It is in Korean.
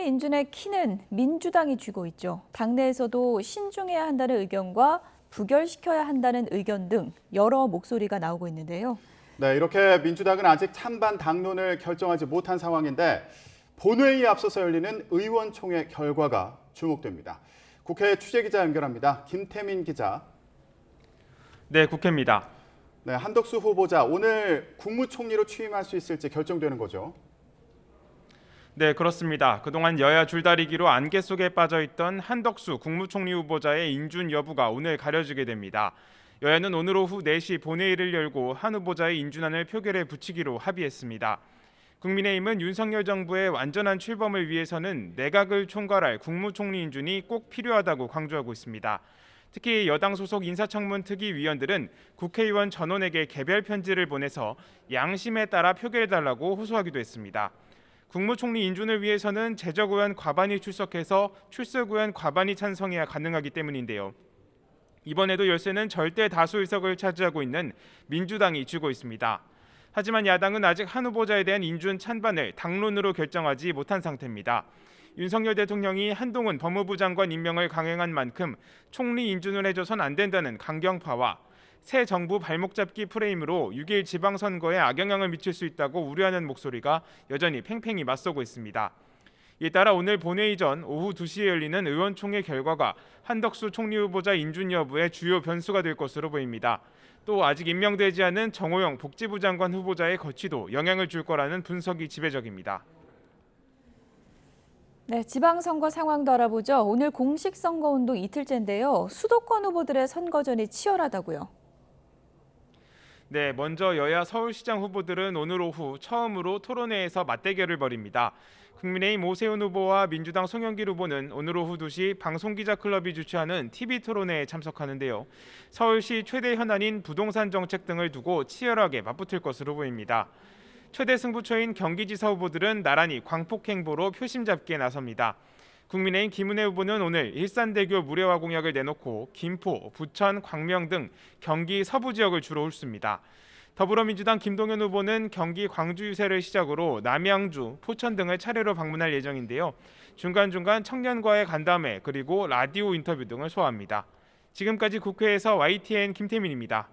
인준의 키는 민주당이 쥐고 있죠. 당내에서도 신중해야 한다는 의견과 부결시켜야 한다는 의견 등 여러 목소리가 나오고 있는데요. 네, 이렇게 민주당은 아직 찬반 당론을 결정하지 못한 상황인데 본회의에 앞서서 열리는 의원총회 결과가 주목됩니다. 국회 취재기자 연결합니다. 김태민 기자. 네, 국회입니다. 네, 한덕수 후보자 오늘 국무총리로 취임할 수 있을지 결정되는 거죠. 네, 그렇습니다. 그동안 여야 줄다리기로 안개 속에 빠져있던 한덕수 국무총리 후보자의 인준 여부가 오늘 가려지게 됩니다. 여야는 오늘 오후 4시 본회의를 열고 한 후보자의 인준안을 표결에 붙이기로 합의했습니다. 국민의힘은 윤석열 정부의 완전한 출범을 위해서는 내각을 총괄할 국무총리 인준이 꼭 필요하다고 강조하고 있습니다. 특히 여당 소속 인사청문 특위위원들은 국회의원 전원에게 개별 편지를 보내서 양심에 따라 표결해달라고 호소하기도 했습니다. 국무총리 인준을 위해서는 재적의원 과반이 출석해서 출석의원 과반이 찬성해야 가능하기 때문인데요. 이번에도 열세는 절대 다수 의석을 차지하고 있는 민주당이 쥐고 있습니다. 하지만 야당은 아직 한 후보자에 대한 인준 찬반을 당론으로 결정하지 못한 상태입니다. 윤석열 대통령이 한동훈 법무부 장관 임명을 강행한 만큼 총리 인준을 해줘선 안 된다는 강경파와 새 정부 발목 잡기 프레임으로 6일 지방선거에 악영향을 미칠 수 있다고 우려하는 목소리가 여전히 팽팽히 맞서고 있습니다. 이에 따라 오늘 본회의 전 오후 2시에 열리는 의원총회 결과가 한덕수 총리 후보자 인준 여부의 주요 변수가 될 것으로 보입니다. 또 아직 임명되지 않은 정호영 복지부 장관 후보자의 거취도 영향을 줄 거라는 분석이 지배적입니다. 네, 지방선거 상황도 알아보죠. 오늘 공식 선거운동 이틀째인데요. 수도권 후보들의 선거전이 치열하다고요. 네, 먼저 여야 서울시장 후보들은 오늘 오후 처음으로 토론회에서 맞대결을 벌입니다. 국민의힘 오세훈 후보와 민주당 송영길 후보는 오늘 오후 2시 방송기자클럽이 주최하는 TV토론회에 참석하는데요. 서울시 최대 현안인 부동산 정책 등을 두고 치열하게 맞붙을 것으로 보입니다. 최대 승부처인 경기지사 후보들은 나란히 광폭행보로 표심 잡기에 나섭니다. 국민의힘 김은혜 후보는 오늘 일산대교 무례화 공약을 내놓고 김포, 부천, 광명 등 경기 서부 지역을 주로 훑습니다. 더불어민주당 김동연 후보는 경기 광주 유세를 시작으로 남양주, 포천 등을 차례로 방문할 예정인데요. 중간중간 청년과의 간담회 그리고 라디오 인터뷰 등을 소화합니다. 지금까지 국회에서 YTN 김태민입니다.